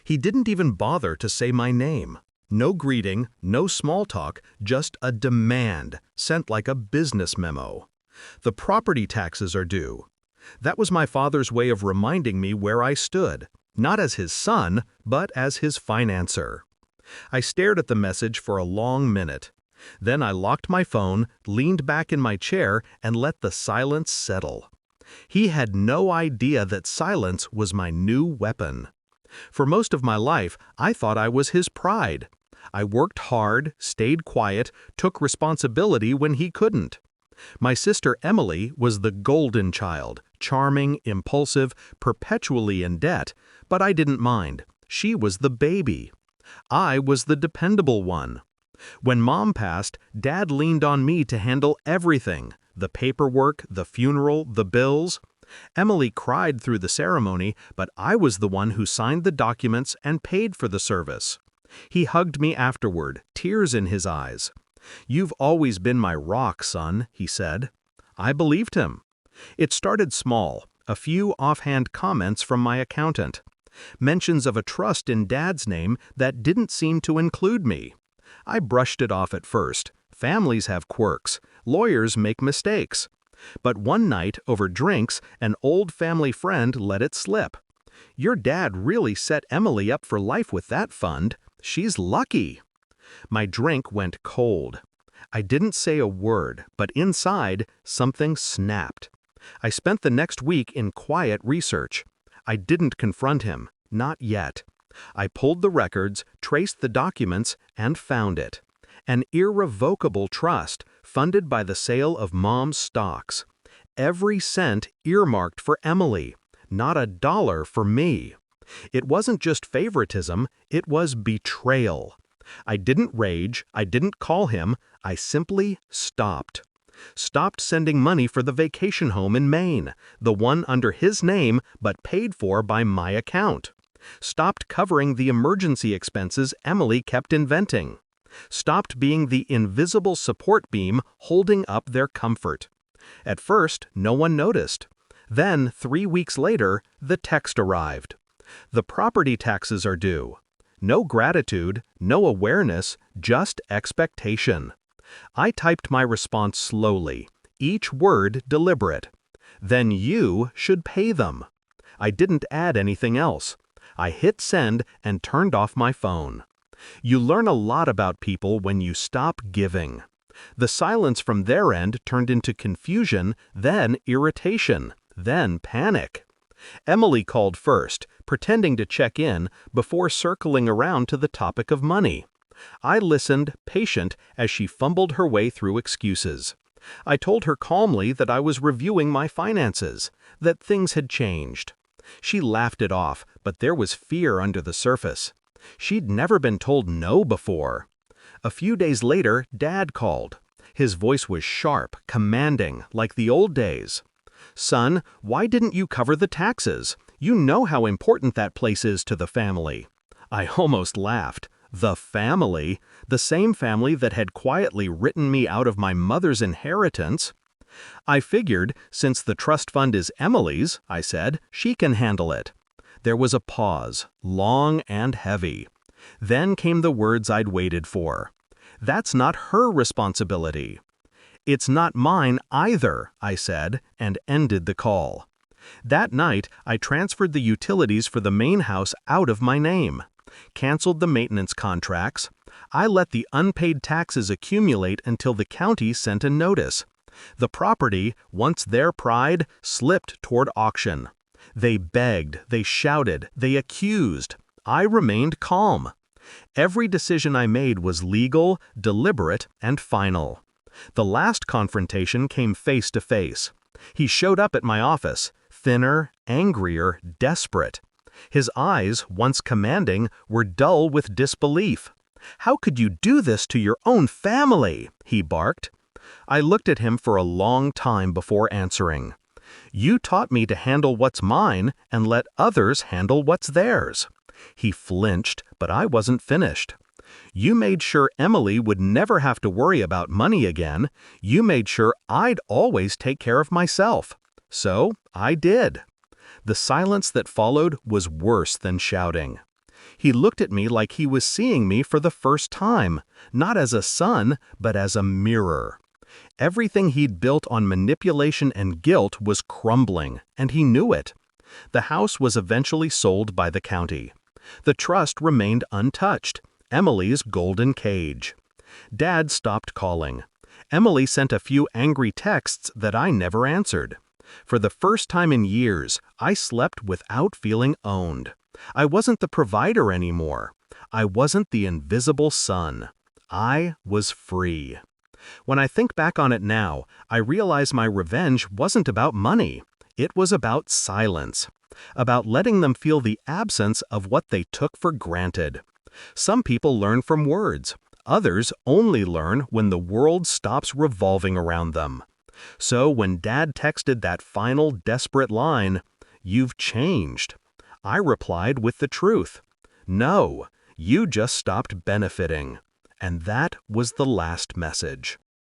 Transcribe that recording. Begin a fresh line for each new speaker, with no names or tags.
He didn't even bother to say my name. No greeting, no small talk, just a demand, sent like a business memo. The property taxes are due. That was my father's way of reminding me where I stood, not as his son, but as his financer. I stared at the message for a long minute. Then I locked my phone, leaned back in my chair, and let the silence settle. He had no idea that silence was my new weapon. For most of my life, I thought I was his pride. I worked hard, stayed quiet, took responsibility when he couldn't. My sister Emily was the golden child, charming, impulsive, perpetually in debt, but I didn't mind. She was the baby. I was the dependable one. When Mom passed, Dad leaned on me to handle everything: the paperwork, the funeral, the bills. Emily cried through the ceremony, but I was the one who signed the documents and paid for the service. He hugged me afterward, tears in his eyes. "You've always been my rock, son," he said. I believed him. It started small, a few offhand comments from my accountant. Mentions of a trust in Dad's name that didn't seem to include me. I brushed it off at first. Families have quirks. Lawyers make mistakes. But one night, over drinks, an old family friend let it slip. "Your dad really set Emily up for life with that fund. She's lucky." My drink went cold. I didn't say a word, but inside, something snapped. I spent the next week in quiet research. I didn't confront him, not yet. I pulled the records, traced the documents, and found it. An irrevocable trust, funded by the sale of Mom's stocks. Every cent earmarked for Emily, not a dollar for me. It wasn't just favoritism, it was betrayal. I didn't rage, I didn't call him, I simply stopped. Stopped sending money for the vacation home in Maine, the one under his name but paid for by my account. Stopped covering the emergency expenses Emily kept inventing. Stopped being the invisible support beam holding up their comfort. At first, no one noticed. Then, 3 weeks later, the text arrived. The property taxes are due. No gratitude, no awareness, just expectation. I typed my response slowly, each word deliberate. "Then you should pay them." I didn't add anything else. I hit send and turned off my phone. You learn a lot about people when you stop giving. The silence from their end turned into confusion, then irritation, then panic. Emily called first, pretending to check in, before circling around to the topic of money. I listened, patient, as she fumbled her way through excuses. I told her calmly that I was reviewing my finances, that things had changed. She laughed it off, but there was fear under the surface. She'd never been told no before. A few days later, Dad called. His voice was sharp, commanding, like the old days. "Son, why didn't you cover the taxes? You know how important that place is to the family." I almost laughed. The family? The same family that had quietly written me out of my mother's inheritance? "I figured, since the trust fund is Emily's," I said, "she can handle it." There was a pause, long and heavy. Then came the words I'd waited for. "That's not her responsibility." "It's not mine either," I said, and ended the call. That night, I transferred the utilities for the main house out of my name. Canceled the maintenance contracts. I let the unpaid taxes accumulate until the county sent a notice. The property, once their pride, slipped toward auction. They begged, they shouted, they accused. I remained calm. Every decision I made was legal, deliberate, and final. The last confrontation came face to face. He showed up at my office, thinner, angrier, desperate. His eyes, once commanding, were dull with disbelief. "How could you do this to your own family?" he barked. I looked at him for a long time before answering. "You taught me to handle what's mine and let others handle what's theirs." He flinched, but I wasn't finished. "You made sure Emily would never have to worry about money again. You made sure I'd always take care of myself. So I did." The silence that followed was worse than shouting. He looked at me like he was seeing me for the first time, not as a son, but as a mirror. Everything he'd built on manipulation and guilt was crumbling, and he knew it. The house was eventually sold by the county. The trust remained untouched, Emily's golden cage. Dad stopped calling. Emily sent a few angry texts that I never answered. For the first time in years, I slept without feeling owned. I wasn't the provider anymore. I wasn't the invisible son. I was free. When I think back on it now, I realize my revenge wasn't about money. It was about silence. About letting them feel the absence of what they took for granted. Some people learn from words. Others only learn when the world stops revolving around them. So when Dad texted that final desperate line, "You've changed," I replied with the truth. "No, you just stopped benefiting." And that was the last message.